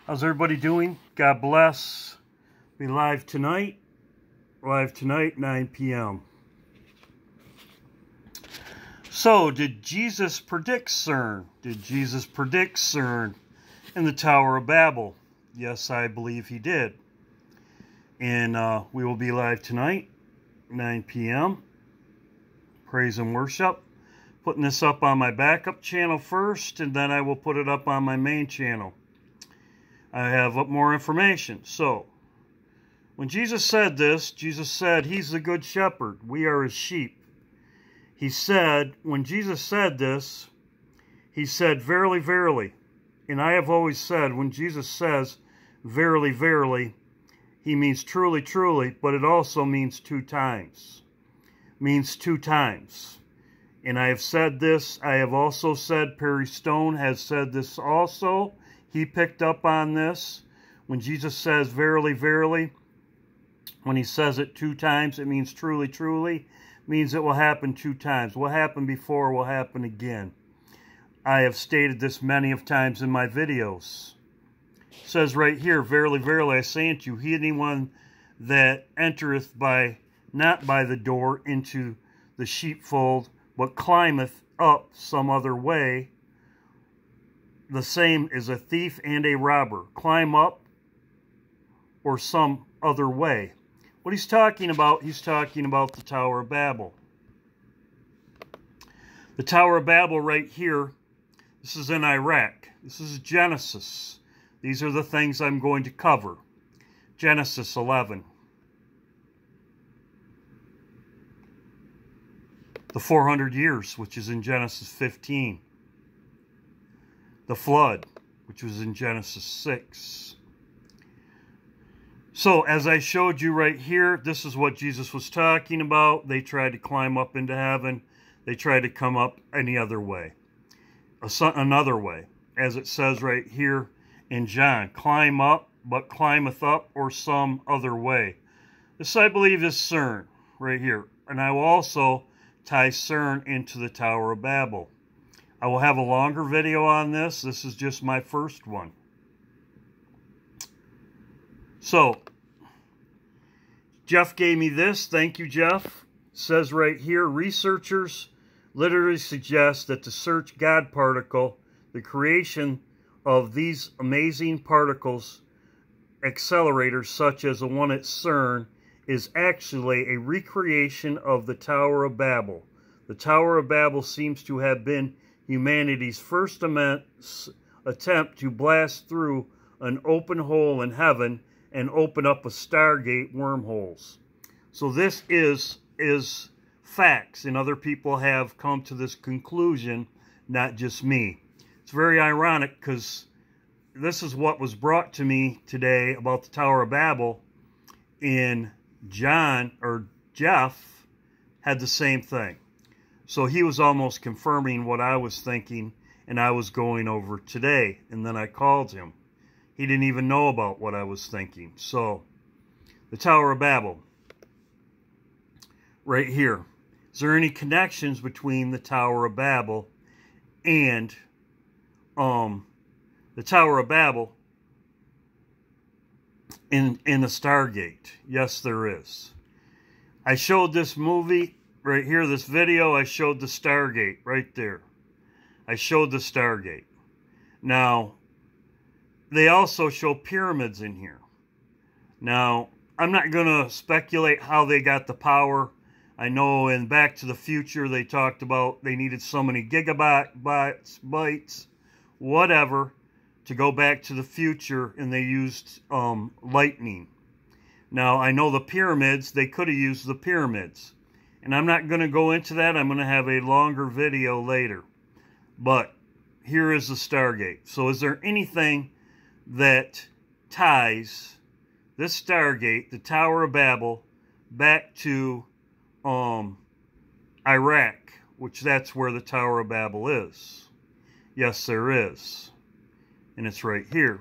How's everybody doing? God bless. Be live tonight. 9 p.m. So, did Jesus predict Cern? Did Jesus predict Cern in the Tower of Babel? Yes, I believe he did. And we will be live tonight, 9 p.m. Praise and worship. Putting this up on my backup channel first, and then I will put it up on my main channel. I have more information. So, when Jesus said this, Jesus said he's the good shepherd. We are his sheep. He said, when Jesus said this, he said, verily, verily. And I have always said, when Jesus says, verily, verily, he means truly, truly, but it also means two times. Means two times. And I have said this. I have also said, Perry Stone has said this also. He picked up on this. When Jesus says, verily, verily, when he says it two times, it means truly, truly. Means it will happen two times. What happened before will happen again. I have stated this many of times in my videos. It says right here, verily, verily, I say unto you, he anyone that entereth not by the door into the sheepfold, but climbeth up some other way, the same is a thief and a robber. Climb up or some other way. What he's talking about the Tower of Babel. The Tower of Babel right here, this is in Iraq. This is Genesis. These are the things I'm going to cover. Genesis 11. The 400 years, which is in Genesis 15. The flood, which was in Genesis 6. So, as I showed you right here, this is what Jesus was talking about. They tried to climb up into heaven. They tried to come up any other way. Another way. As it says right here in John. Climb up, but climbeth up, or some other way. This, I believe, is Cern, right here. And I will also tie Cern into the Tower of Babel. I will have a longer video on this. This is just my first one. So, Jeff gave me this. Thank you, Jeff. It says right here, researchers literally suggest that the search God particle, the creation of these amazing particles, accelerators such as the one at Cern, is actually a recreation of the Tower of Babel. The Tower of Babel seems to have been humanity's first attempt to blast through an open hole in heaven and open up a stargate wormholes. So this is facts, and other people have come to this conclusion, not just me. It's very ironic because this is what was brought to me today about the Tower of Babel, and Jeff had the same thing. So he was almost confirming what I was thinking and I was going over today. And then I called him. He didn't even know about what I was thinking. So, the Tower of Babel. Right here. Is there any connections between the Tower of Babel and the Tower of Babel in the Stargate? Yes, there is. I showed this movie right here, this video. I showed the Stargate right there. I showed the Stargate. Now, they also show pyramids in here. Now, I'm not going to speculate how they got the power. I know in Back to the Future they talked about they needed so many gigabytes, whatever, to go back to the future, and they used lightning. Now, I know the pyramids, they could have used the pyramids. And I'm not going to go into that. I'm going to have a longer video later. But here is the Stargate. So is there anything that ties this Stargate, the Tower of Babel, back to Iraq, which that's where the Tower of Babel is? Yes, there is. And it's right here.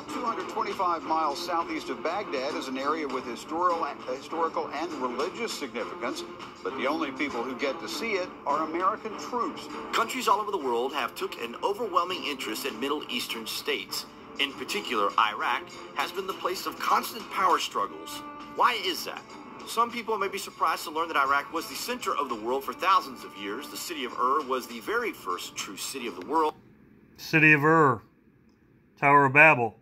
About 225 miles southeast of Baghdad is an area with historical and religious significance, but the only people who get to see it are American troops. Countries all over the world have took an overwhelming interest in Middle Eastern states. In particular, Iraq has been the place of constant power struggles. Why is that? Some people may be surprised to learn that Iraq was the center of the world for thousands of years. The city of Ur was the very first true city of the world. City of Ur, Tower of Babel.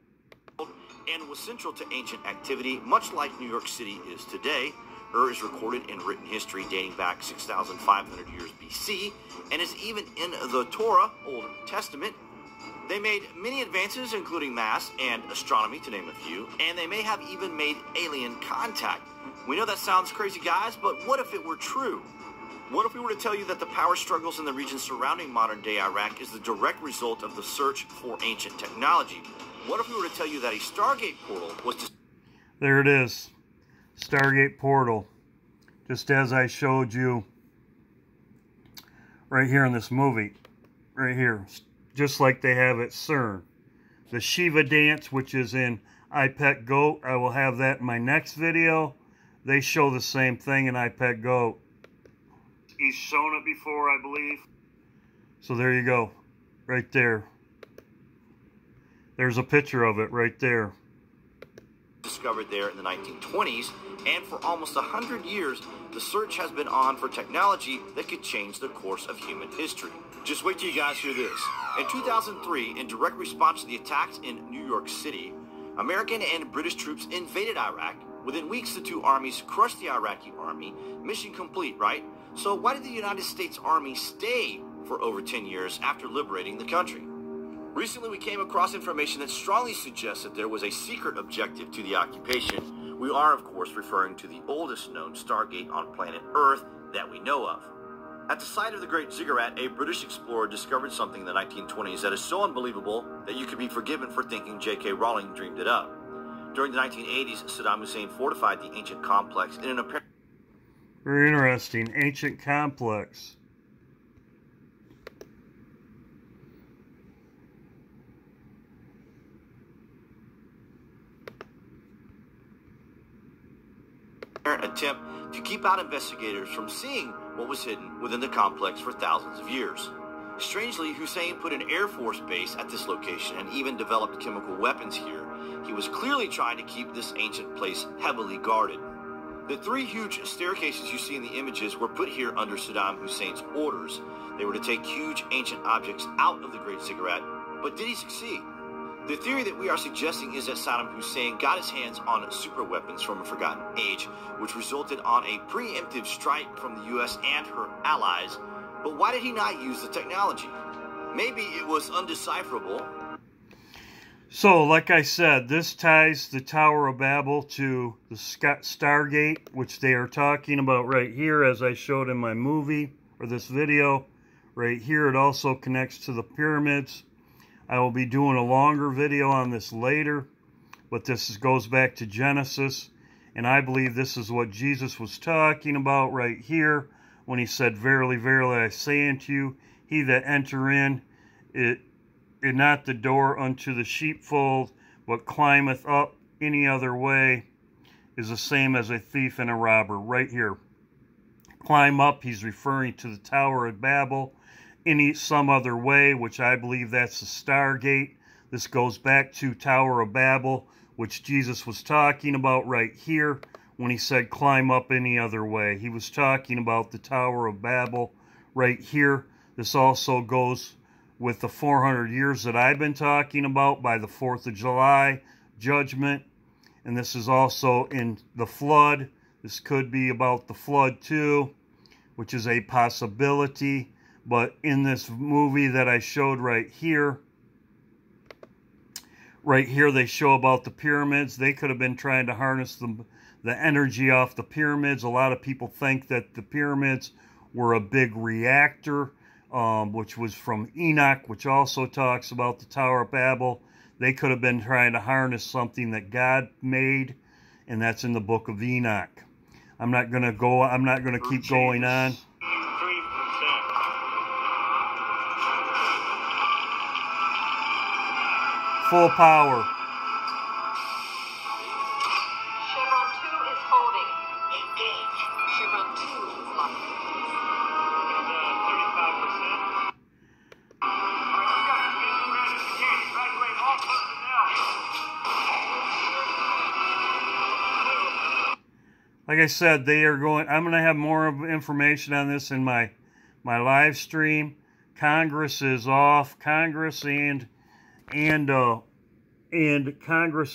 And was central to ancient activity, much like New York City is today. Ur is recorded in written history dating back 6,500 years BC, and is even in the Torah, Old Testament. They made many advances, including math and astronomy, to name a few, and they may have even made alien contact. We know that sounds crazy, guys, but what if it were true? What if we were to tell you that the power struggles in the region surrounding modern-day Iraq is the direct result of the search for ancient technology? What if we were to tell you that a Stargate portal was... There it is. Stargate portal. Just as I showed you right here in this movie. Right here. Just like they have at Cern. The Shiva dance, which is in I Pet Goat. I will have that in my next video. They show the same thing in I Pet Goat. He's shown it before, I believe. So there you go. Right there. There's a picture of it right there. Discovered there in the 1920s, and for almost 100 years, the search has been on for technology that could change the course of human history. Just wait till you guys hear this. In 2003, in direct response to the attacks in New York City, American and British troops invaded Iraq. Within weeks, the two armies crushed the Iraqi army. Mission complete, right? So why did the United States Army stay for over 10 years after liberating the country? Recently, we came across information that strongly suggests that there was a secret objective to the occupation. We are, of course, referring to the oldest known Stargate on planet Earth that we know of. At the site of the Great Ziggurat, a British explorer discovered something in the 1920s that is so unbelievable that you could be forgiven for thinking J.K. Rowling dreamed it up. During the 1980s, Saddam Hussein fortified the ancient complex in an apparent... Very interesting. Ancient complex. attempt to keep out investigators from seeing what was hidden within the complex for thousands of years. Strangely, Hussein put an Air Force base at this location and even developed chemical weapons here. He was clearly trying to keep this ancient place heavily guarded. The three huge staircases you see in the images were put here under Saddam Hussein's orders. They were to take huge ancient objects out of the Great Ziggurat, but did he succeed? The theory that we are suggesting is that Saddam Hussein got his hands on super weapons from a forgotten age, which resulted on a preemptive strike from the U.S. and her allies. But why did he not use the technology? Maybe it was undecipherable. So, like I said, this ties the Tower of Babel to the Stargate, which they are talking about right here, as I showed in my movie, or this video. Right here, it also connects to the pyramids. I will be doing a longer video on this later, but this goes back to Genesis, and I believe this is what Jesus was talking about right here, when he said, "Verily, verily, I say unto you, he that enter in, it not the door unto the sheepfold, but climbeth up any other way, is the same as a thief and a robber." Right here. Climb up, he's referring to the Tower of Babel. Any some other way, which I believe that's the Stargate. This goes back to Tower of Babel, which Jesus was talking about right here when he said climb up any other way. He was talking about the Tower of Babel right here. This also goes with the 400 years that I've been talking about by the 4th of July judgment. And this is also in the flood. This could be about the flood too, which is a possibility. But in this movie that I showed right here, they show about the pyramids. They could have been trying to harness the energy off the pyramids. A lot of people think that the pyramids were a big reactor, which was from Enoch, which also talks about the Tower of Babel. They could have been trying to harness something that God made, and that's in the book of Enoch. I'm not going to keep going on. Full power. around 2 is lucky. It's 35%. Like I said, they are going. I'm going to have more information on this in my live stream. Congress is off. Congress and Congress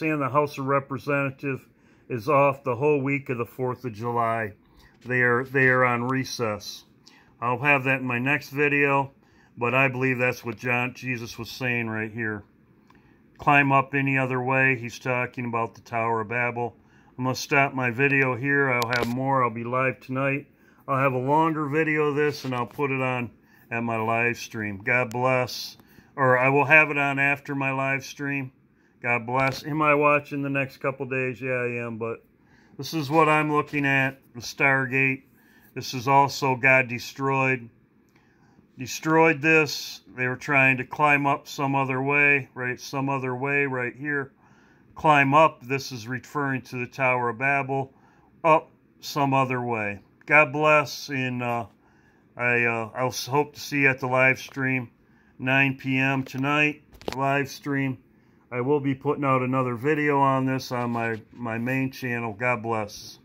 and the House of Representatives is off the whole week of the 4th of July. They are on recess. I'll have that in my next video, but I believe that's what Jesus was saying right here. Climb up any other way. He's talking about the Tower of Babel. I'm going to stop my video here. I'll have more. I'll be live tonight. I'll have a longer video of this, and I'll put it on at my live stream. God bless. Or I will have it on after my live stream. God bless. Am I watching the next couple days? Yeah, I am. But this is what I'm looking at. The Stargate. This is also God destroyed this. They were trying to climb up some other way. Right? Some other way right here. Climb up. This is referring to the Tower of Babel. Up some other way. God bless, and I'll hope to see you at the live stream, 9 p.m. tonight, live stream. I will be putting out another video on this on my main channel. God bless.